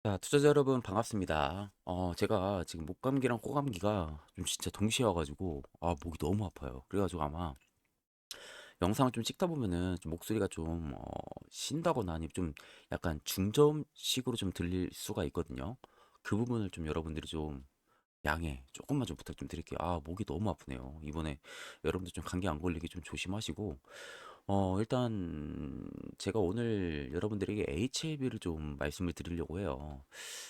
자, 투자자 여러분 반갑습니다. 제가 지금 목감기랑 코감기가 좀 진짜 동시에 와가지고 목이 너무 아파요. 그래가지고 아마 영상을 좀 찍다 보면은 좀 목소리가 좀 쉰다거나 아니면 좀 약간 중저음식으로 좀 들릴 수가 있거든요. 그 부분을 좀 여러분들이 좀 양해 조금만 좀 부탁 좀 드릴게요. 목이 너무 아프네요. 이번에 여러분들 좀 감기 안 걸리게 좀 조심하시고 일단 제가 오늘 여러분들에게 HLB를 좀 말씀을 드리려고 해요.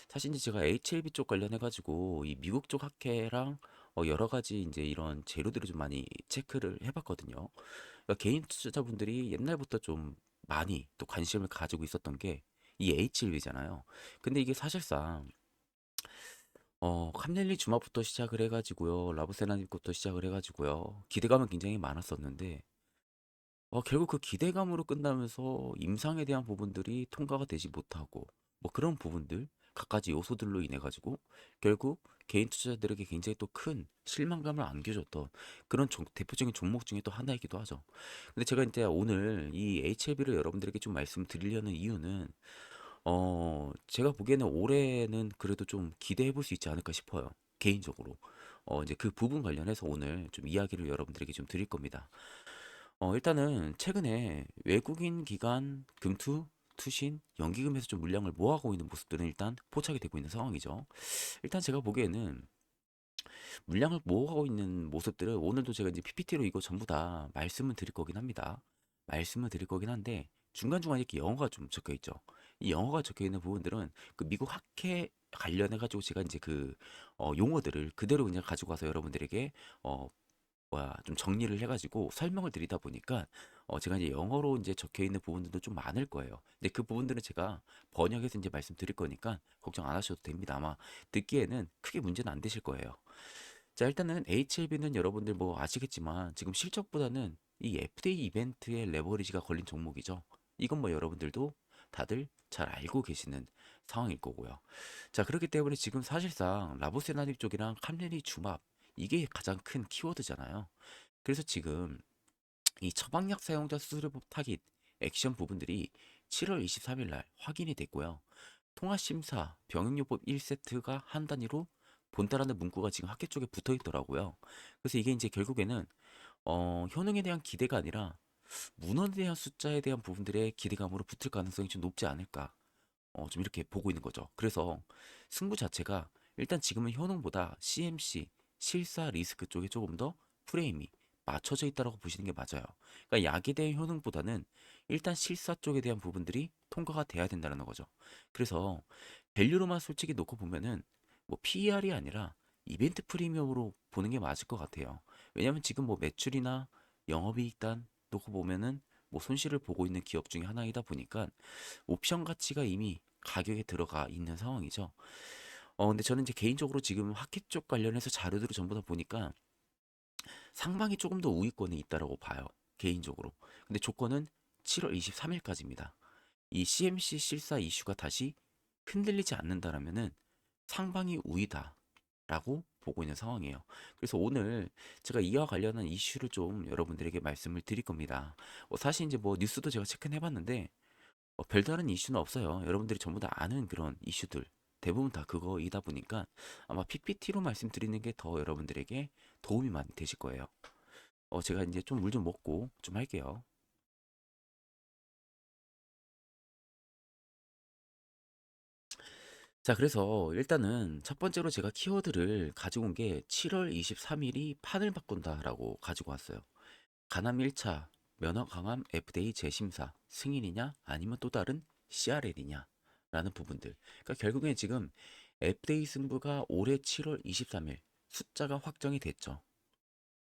사실 이제 제가 HLB 쪽 관련해 가지고 이 미국 쪽 학회랑 여러 가지 이제 이런 재료들을 좀 많이 체크를 해봤거든요. 그러니까 개인 투자자분들이 옛날부터 좀 많이 또 관심을 가지고 있었던 게 이 HLB잖아요. 근데 이게 사실상 캄넬리 주마부터 시작을 해가지고요, 라브세라님부터 시작을 해가지고요, 기대감은 굉장히 많았었는데 결국 그 기대감으로 끝나면서 임상에 대한 부분들이 통과가 되지 못하고 뭐 그런 부분들 갖가지 요소들로 인해 가지고 결국 개인 투자자들에게 굉장히 또 큰 실망감을 안겨줬던 그런 대표적인 종목 중에 또 하나이기도 하죠. 근데 제가 이제 오늘 이 HLB를 여러분들에게 좀 말씀드리려는 이유는 제가 보기에는 올해는 그래도 좀 기대해 볼 수 있지 않을까 싶어요. 개인적으로. 이제 그 부분 관련해서 오늘 좀 이야기를 여러분들에게 좀 드릴 겁니다. 일단은 최근에 외국인 기관 금투, 투신, 연기금에서 좀 물량을 모아가고 있는 모습들은 일단 포착이 되고 있는 상황이죠. 일단 제가 보기에는 물량을 모아가고 있는 모습들을 오늘도 제가 이제 PPT로 이거 전부 다 말씀을 드릴 거긴 합니다. 말씀을 드릴 거긴 한데 중간중간 이렇게 영어가 좀 적혀 있죠. 이 영어가 적혀 있는 부분들은 그 미국 학회 관련해 가지고 제가 이제 그 용어들을 그대로 그냥 가지고 와서 여러분들에게 어, 좀 정리를 해가지고 설명을 드리다 보니까 제가 이제 영어로 이제 적혀 있는 부분들도 좀 많을 거예요. 근데 그 부분들은 제가 번역해서 이제 말씀드릴 거니까 걱정 안 하셔도 됩니다. 아마 듣기에는 크게 문제는 안 되실 거예요. 자, 일단은 HLB는 여러분들 뭐 아시겠지만 지금 실적보다는 이 FDA 이벤트의 레버리지가 걸린 종목이죠. 이건 뭐 여러분들도 다들 잘 알고 계시는 상황일 거고요. 자, 그렇기 때문에 지금 사실상 라보세나립 쪽이랑 캄레리 주맙 이게 가장 큰 키워드잖아요. 그래서 지금 이 처방약 사용자 수수료법 타깃 액션 부분들이 7월 23일 날 확인이 됐고요. 통화심사 병역요법 1세트가 한 단위로 본다라는 문구가 지금 학계 쪽에 붙어 있더라고요. 그래서 이게 이제 결국에는 효능에 대한 기대가 아니라 문헌에 대한 숫자에 대한 부분들의 기대감으로 붙을 가능성이 좀 높지 않을까. 좀 이렇게 보고 있는 거죠. 그래서 승부 자체가 일단 지금은 효능보다 CMC, 실사 리스크 쪽에 조금 더 프레임이 맞춰져 있다고 보시는 게 맞아요. 그러니까 약에 대한 효능보다는 일단 실사 쪽에 대한 부분들이 통과가 돼야 된다는 거죠. 그래서 밸류로만 솔직히 놓고 보면은 뭐 PER이 아니라 이벤트 프리미엄으로 보는 게 맞을 것 같아요. 왜냐면 지금 뭐 매출이나 영업이익 단 놓고 보면은 뭐 손실을 보고 있는 기업 중에 하나이다 보니까 옵션 가치가 이미 가격에 들어가 있는 상황이죠. 근데 저는 이제 개인적으로 지금 하켓 쪽 관련해서 자료들을 전부 다 보니까 상방이 조금 더 우위권에 있다라고 봐요. 개인적으로. 근데 조건은 7월 23일까지입니다. 이 CMC 실사 이슈가 다시 흔들리지 않는다라면은 상방이 우위다라고 보고 있는 상황이에요. 그래서 오늘 제가 이와 관련한 이슈를 좀 여러분들에게 말씀을 드릴 겁니다. 사실 이제 뭐 뉴스도 제가 체크해 봤는데 별다른 이슈는 없어요. 여러분들이 전부 다 아는 그런 이슈들. 대부분 다 그거이다 보니까 아마 PPT로 말씀드리는 게 더 여러분들에게 도움이 많이 되실 거예요. 제가 이제 좀 물 좀 먹고 좀 할게요. 자, 그래서 일단은 첫 번째로 제가 키워드를 가지고 온 게 7월 23일이 판을 바꾼다라고 가지고 왔어요. 가남 1차 면허 강함 FDA 재심사 승인이냐 아니면 또 다른 CRL이냐 라는 부분들. 그러니까 결국에 지금 FDA 승부가 올해 7월 23일 숫자가 확정이 됐죠.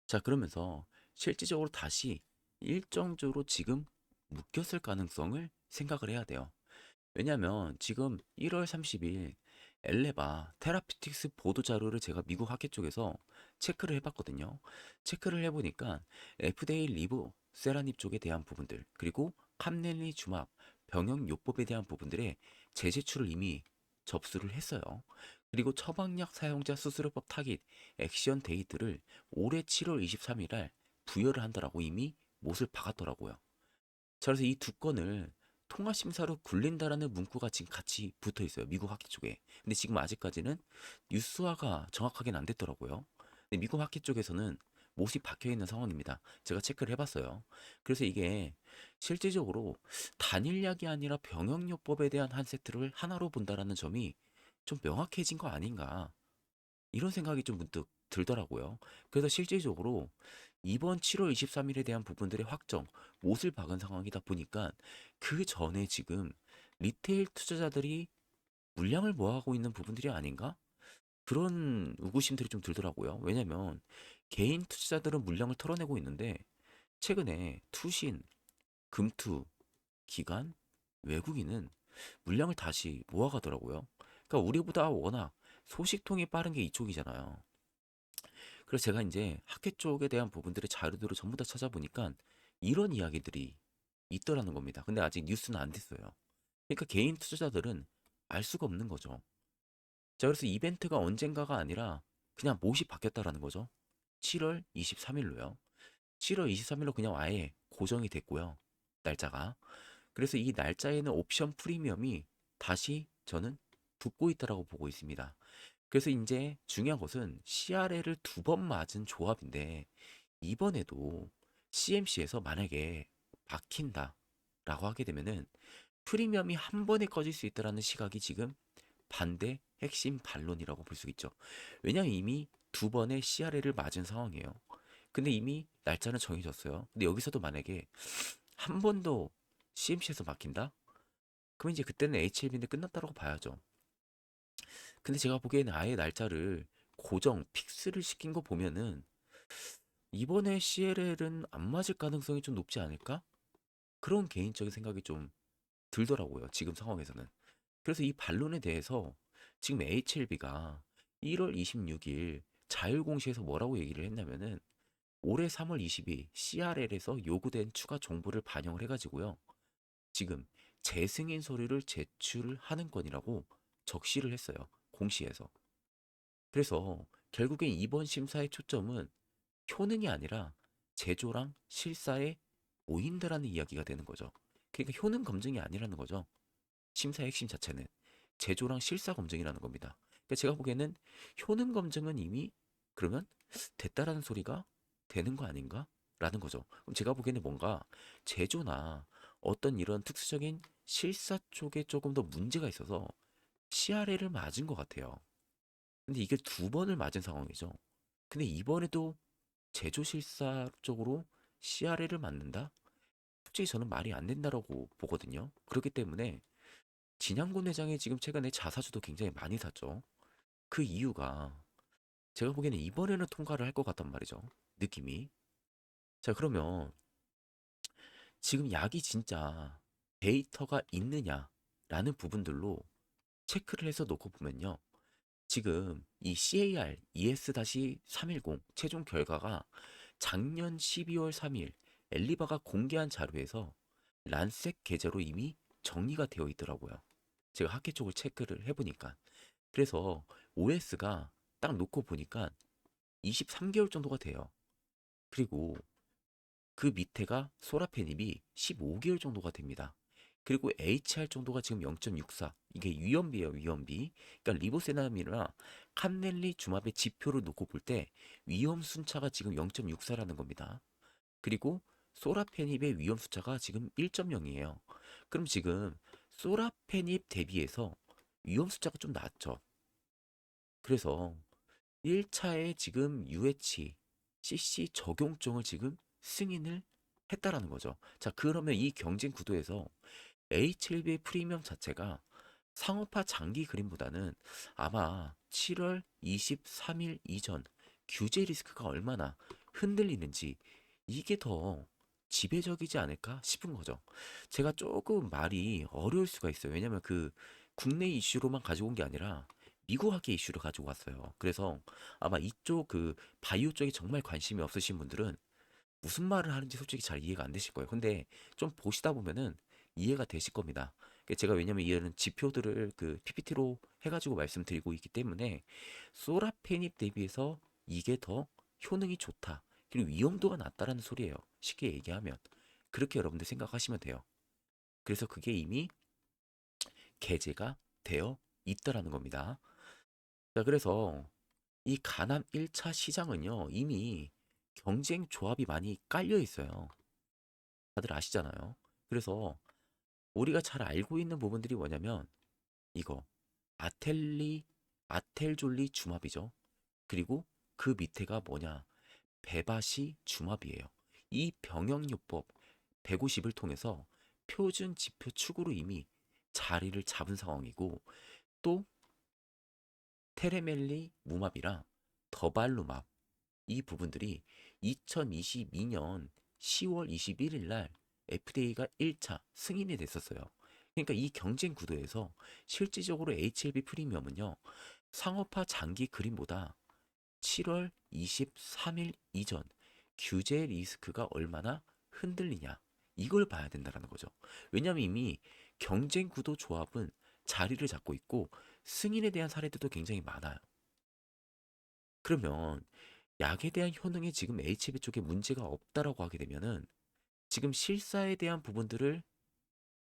자, 그러면서 실질적으로 다시 일정적으로 지금 묶였을 가능성을 생각을 해야 돼요. 왜냐면 지금 1월 30일 엘레바 테라피틱스 보도 자료를 제가 미국 학회 쪽에서 체크를 해봤거든요. 체크를 해보니까 FDA 리보 세라닙 쪽에 대한 부분들 그리고 캄넬리 주막 병역요법에 대한 부분들의 재제출을 이미 접수를 했어요. 그리고 처방약 사용자 수수료법 타깃 액션 데이트를 올해 7월 23일 날 부여를 한다라고 이미 못을 박았더라고요. 자, 그래서 이 두 건을 통합 심사로 굴린다라는 문구가 지금 같이 붙어 있어요. 미국 학회 쪽에. 근데 지금 아직까지는 뉴스화가 정확하게는 안 됐더라고요. 근데 미국 학회 쪽에서는 못이 박혀 있는 상황입니다. 제가 체크를 해봤어요. 그래서 이게 실질적으로 단일약이 아니라 병역요법에 대한 한 세트를 하나로 본다라는 점이 좀 명확해진 거 아닌가. 이런 생각이 좀 문득 들더라고요. 그래서 실질적으로 이번 7월 23일에 대한 부분들의 확정, 못을 박은 상황이다 보니까 그 전에 지금 리테일 투자자들이 물량을 모아가고 있는 부분들이 아닌가? 그런 의구심들이 좀 들더라고요. 왜냐면 개인 투자자들은 물량을 털어내고 있는데 최근에 투신, 금투, 기관, 외국인은 물량을 다시 모아가더라고요. 그러니까 우리보다 워낙 소식통이 빠른 게 이쪽이잖아요. 그래서 제가 이제 학회 쪽에 대한 부분들의 자료들을 전부 다 찾아보니까 이런 이야기들이 있더라는 겁니다. 근데 아직 뉴스는 안 됐어요. 그러니까 개인 투자자들은 알 수가 없는 거죠. 자, 그래서 이벤트가 언젠가가 아니라 그냥 못이 바뀌었다라는 거죠. 7월 23일로요. 7월 23일로 그냥 아예 고정이 됐고요. 날짜가. 그래서 이 날짜에는 옵션 프리미엄이 다시 저는 붙고 있다라고 보고 있습니다. 그래서 이제 중요한 것은 CRL을 두 번 맞은 조합인데 이번에도 CMC에서 만약에 박힌다라고 하게 되면은 프리미엄이 한 번에 꺼질 수 있다라는 시각이 지금 반대 핵심 반론이라고 볼 수 있죠. 왜냐하면 이미 두 번의 CRL을 맞은 상황이에요. 근데 이미 날짜는 정해졌어요. 근데 여기서도 만약에 한 번 더 CMC에서 막힌다? 그럼 이제 그때는 HLB인데 끝났다고 봐야죠. 근데 제가 보기에는 아예 날짜를 고정, 픽스를 시킨 거 보면은 이번에 CLL은 안 맞을 가능성이 좀 높지 않을까? 그런 개인적인 생각이 좀 들더라고요. 지금 상황에서는. 그래서 이 반론에 대해서 지금 HLB가 1월 26일 자율공시에서 뭐라고 얘기를 했냐면은 올해 3월 22일 CRL에서 요구된 추가 정보를 반영을 해가지고요. 지금 재승인 서류를 제출하는 건이라고 적시를 했어요. 공시에서. 그래서 결국엔 이번 심사의 초점은 효능이 아니라 제조랑 실사에 모인다라는 이야기가 되는 거죠. 그러니까 효능 검증이 아니라는 거죠. 심사의 핵심 자체는 제조랑 실사 검증이라는 겁니다. 그러니까 제가 보기에는 효능 검증은 이미 그러면 됐다라는 소리가 되는 거 아닌가? 라는 거죠. 그럼 제가 보기에는 뭔가 제조나 어떤 이런 특수적인 실사 쪽에 조금 더 문제가 있어서 CRL을 맞은 것 같아요. 근데 이게 두 번을 맞은 상황이죠. 근데 이번에도 제조 실사 쪽으로 CRL을 맞는다? 솔직히 저는 말이 안 된다라고 보거든요. 그렇기 때문에 진양군 회장이 지금 최근에 자사주도 굉장히 많이 샀죠. 그 이유가 제가 보기에는 이번에는 통과를 할 것 같단 말이죠. 느낌이. 자, 그러면 지금 약이 진짜 데이터가 있느냐라는 부분들로 체크를 해서 놓고 보면요. 지금 이 CAR ES-310 최종 결과가 작년 12월 3일 엘리바가 공개한 자료에서 란셋 계제로 이미 정리가 되어 있더라고요. 제가 학회 쪽을 체크를 해보니까. 그래서 OS가 딱 놓고 보니까 23개월 정도가 돼요. 그리고 그 밑에가 소라페닙이 15개월 정도가 됩니다. 그리고 HR 정도가 지금 0.64. 이게 위험비예요, 위험비. 그러니까 리보세남이나 캄넬리 주마의 지표를 놓고 볼 때 위험 순차가 지금 0.64라는 겁니다. 그리고 소라페닙의 위험 숫자가 지금 1.0이에요. 그럼 지금 소라페닙 대비해서 위험 숫자가 좀 낮죠. 그래서 1차에 지금 UH, CC 적용증을 지금 승인을 했다라는 거죠. 자, 그러면 이 경쟁 구도에서 H1B 프리미엄 자체가 상업화 장기 그림보다는 아마 7월 23일 이전 규제 리스크가 얼마나 흔들리는지 이게 더 지배적이지 않을까 싶은 거죠. 제가 조금 말이 어려울 수가 있어요. 왜냐면 그 국내 이슈로만 가지고 온 게 아니라 미국학계 이슈를 가지고 왔어요. 그래서 아마 이쪽 그 바이오 쪽에 정말 관심이 없으신 분들은 무슨 말을 하는지 솔직히 잘 이해가 안 되실 거예요. 근데 좀 보시다 보면은 이해가 되실 겁니다. 제가 왜냐면 이런 지표들을 그 PPT로 해가지고 말씀드리고 있기 때문에 소라페닙 대비해서 이게 더 효능이 좋다. 그리고 위험도가 낮다라는 소리예요. 쉽게 얘기하면. 그렇게 여러분들 생각하시면 돼요. 그래서 그게 이미 게재가 되어 있더라는 겁니다. 자, 그래서 이 가남 1차 시장은요, 이미 경쟁 조합이 많이 깔려 있어요. 다들 아시잖아요. 그래서 우리가 잘 알고 있는 부분들이 뭐냐면 이거 아텔리 아텔졸리 주마비죠. 그리고 그 밑에가 뭐냐? 베바시 주마비예요. 이 병역요법 150을 통해서 표준 지표 축으로 이미 자리를 잡은 상황이고 또 테레멜리 무맙이랑 더발루맙 이 부분들이 2022년 10월 21일 날 FDA가 1차 승인이 됐었어요. 그러니까 이 경쟁 구도에서 실질적으로 HLB 프리미엄은요, 상업화 장기 그림보다 7월 23일 이전 규제 리스크가 얼마나 흔들리냐 이걸 봐야 된다는 거죠. 왜냐하면 이미 경쟁 구도 조합은 자리를 잡고 있고 승인에 대한 사례들도 굉장히 많아요. 그러면 약에 대한 효능에 지금 HB 쪽에 문제가 없다라고 하게 되면은 지금 실사에 대한 부분들을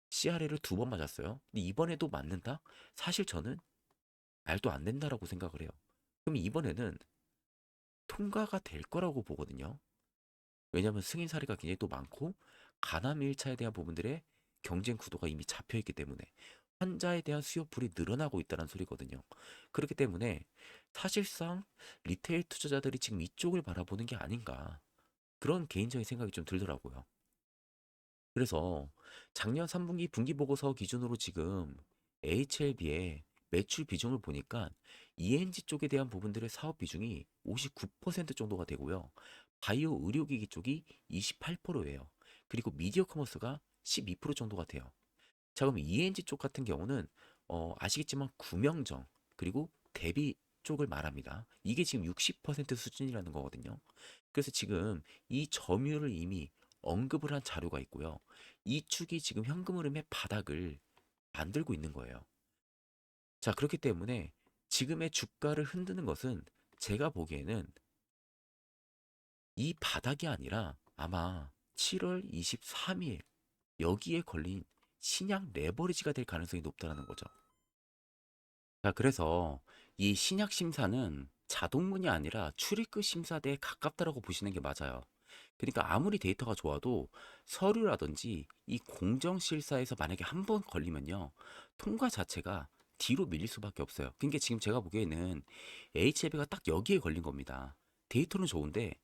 CRA를 2번 맞았어요. 근데 이번에도 맞는다? 사실 저는 말도 안 된다라고 생각을 해요. 그럼 이번에는 통과가 될 거라고 보거든요. 왜냐하면 승인 사례가 굉장히 또 많고 간암 1차에 대한 부분들의 경쟁 구도가 이미 잡혀 있기 때문에 환자에 대한 수요풀이 늘어나고 있다는 소리거든요. 그렇기 때문에 사실상 리테일 투자자들이 지금 이쪽을 바라보는 게 아닌가 그런 개인적인 생각이 좀 들더라고요. 그래서 작년 3분기 분기보고서 기준으로 지금 HLB의 매출 비중을 보니까 ENG 쪽에 대한 부분들의 사업 비중이 59% 정도가 되고요. 바이오 의료기기 쪽이 28%예요. 그리고 미디어 커머스가 12% 정도가 돼요. 자, 그럼 ENG 쪽 같은 경우는 아시겠지만 구명정 그리고 대비 쪽을 말합니다. 이게 지금 60% 수준이라는 거거든요. 그래서 지금 이 점유율을 이미 언급을 한 자료가 있고요. 이 축이 지금 현금 흐름의 바닥을 만들고 있는 거예요. 자, 그렇기 때문에 지금의 주가를 흔드는 것은 제가 보기에는 이 바닥이 아니라 아마 7월 23일 여기에 걸린 신약 레버리지가 될 가능성이 높다는 거죠. 자, 그래서 이 신약 심사는 자동문이 아니라 출입구 심사대에 가깝다라고 보시는 게 맞아요. 그러니까 아무리 데이터가 좋아도 서류라든지 이 공정실사에서 만약에 한 번 걸리면요. 통과 자체가 뒤로 밀릴 수밖에 없어요. 그러니까 지금 제가 보기에는 HLB가 딱 여기에 걸린 겁니다. 데이터는 좋은데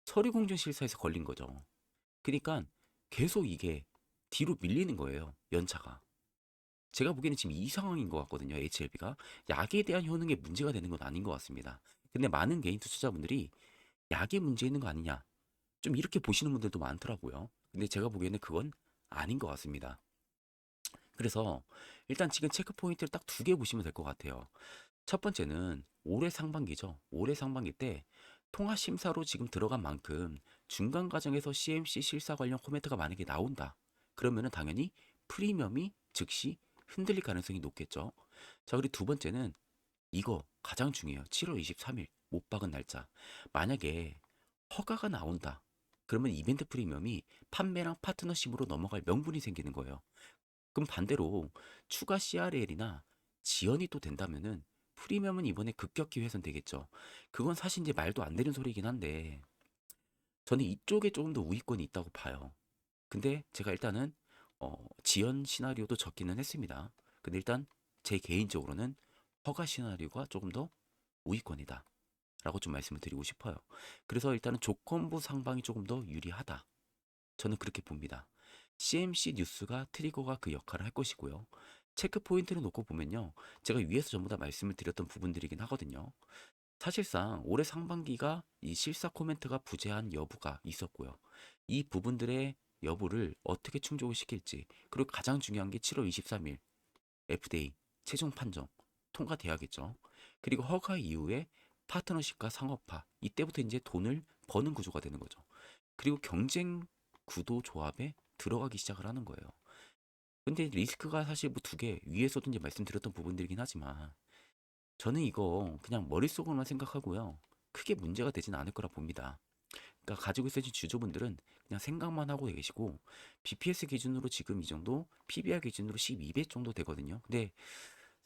서류 공정실사에서 걸린 거죠. 그러니까 계속 이게 뒤로 밀리는 거예요. 연차가. 제가 보기에는 지금 이 상황인 것 같거든요. HLB가 약에 대한 효능에 문제가 되는 건 아닌 것 같습니다. 근데 많은 개인 투자자분들이 약에 문제 있는 거 아니냐 좀 이렇게 보시는 분들도 많더라고요. 근데 제가 보기에는 그건 아닌 것 같습니다. 그래서 일단 지금 체크 포인트를 딱 2개 보시면 될 것 같아요. 첫 번째는 올해 상반기죠. 올해 상반기 때 통화 심사로 지금 들어간 만큼 중간 과정에서 CMC 실사 관련 코멘트가 만약에 나온다. 그러면은 당연히 프리미엄이 즉시 흔들릴 가능성이 높겠죠. 자, 그리고 두 번째는 이거 가장 중요해요. 7월 23일 못 박은 날짜. 만약에 허가가 나온다. 그러면 이벤트 프리미엄이 판매랑 파트너십으로 넘어갈 명분이 생기는 거예요. 그럼 반대로 추가 CRL이나 지연이 또 된다면은 프리미엄은 이번에 급격히 훼손되겠죠. 그건 사실 이제 말도 안 되는 소리이긴 한데 저는 이쪽에 조금 더 우위권이 있다고 봐요. 근데 제가 일단은 지연 시나리오도 적기는 했습니다. 근데 일단 제 개인적으로는 허가 시나리오가 조금 더 우위권이다. 라고 좀 말씀을 드리고 싶어요. 그래서 일단은 조건부 상방이 조금 더 유리하다. 저는 그렇게 봅니다. CMC 뉴스가 트리거가 그 역할을 할 것이고요. 체크 포인트를 놓고 보면요. 제가 위에서 전부 다 말씀을 드렸던 부분들이긴 하거든요. 사실상 올해 상반기가 이 실사 코멘트가 부재한 여부가 있었고요. 이 부분들의 여부를 어떻게 충족을 시킬지, 그리고 가장 중요한 게 7월 23일 FDA 최종 판정 통과돼야겠죠. 그리고 허가 이후에 파트너십과 상업화 이때부터 이제 돈을 버는 구조가 되는 거죠. 그리고 경쟁 구도 조합에 들어가기 시작을 하는 거예요. 근데 리스크가 사실 뭐 2개 위에서도 이제 말씀드렸던 부분들이긴 하지만 저는 이거 그냥 머릿속으로만 생각하고요. 크게 문제가 되진 않을 거라 봅니다. 그러니까 가지고 있으신 주주분들은 그냥 생각만 하고 계시고 BPS 기준으로 지금 이 정도, PBR 기준으로 12배 정도 되거든요. 근데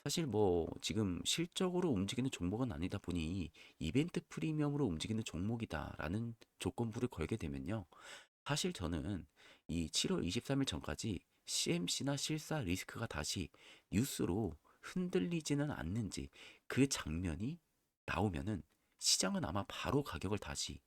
사실 뭐 지금 실적으로 움직이는 종목은 아니다 보니 이벤트 프리미엄으로 움직이는 종목이다라는 조건부를 걸게 되면요. 사실 저는 이 7월 23일 전까지 CMC나 실사 리스크가 다시 뉴스로 흔들리지는 않는지 그 장면이 나오면은 시장은 아마 바로 가격을 다시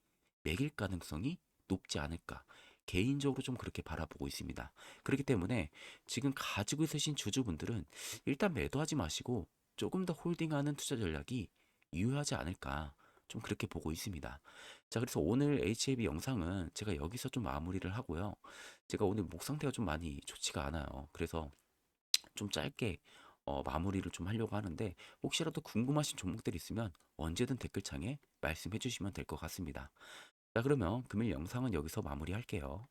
매길 가능성이 높지 않을까. 개인적으로 좀 그렇게 바라보고 있습니다. 그렇기 때문에 지금 가지고 있으신 주주분들은 일단 매도하지 마시고 조금 더 홀딩하는 투자 전략이 유효하지 않을까. 좀 그렇게 보고 있습니다. 자, 그래서 오늘 HAB 영상은 제가 여기서 좀 마무리를 하고요. 제가 오늘 목 상태가 좀 많이 좋지가 않아요. 그래서 좀 짧게 마무리를 좀 하려고 하는데 혹시라도 궁금하신 종목들 있으면 언제든 댓글창에 말씀해 주시면 될 것 같습니다. 자, 그러면 금일 영상은 여기서 마무리할게요.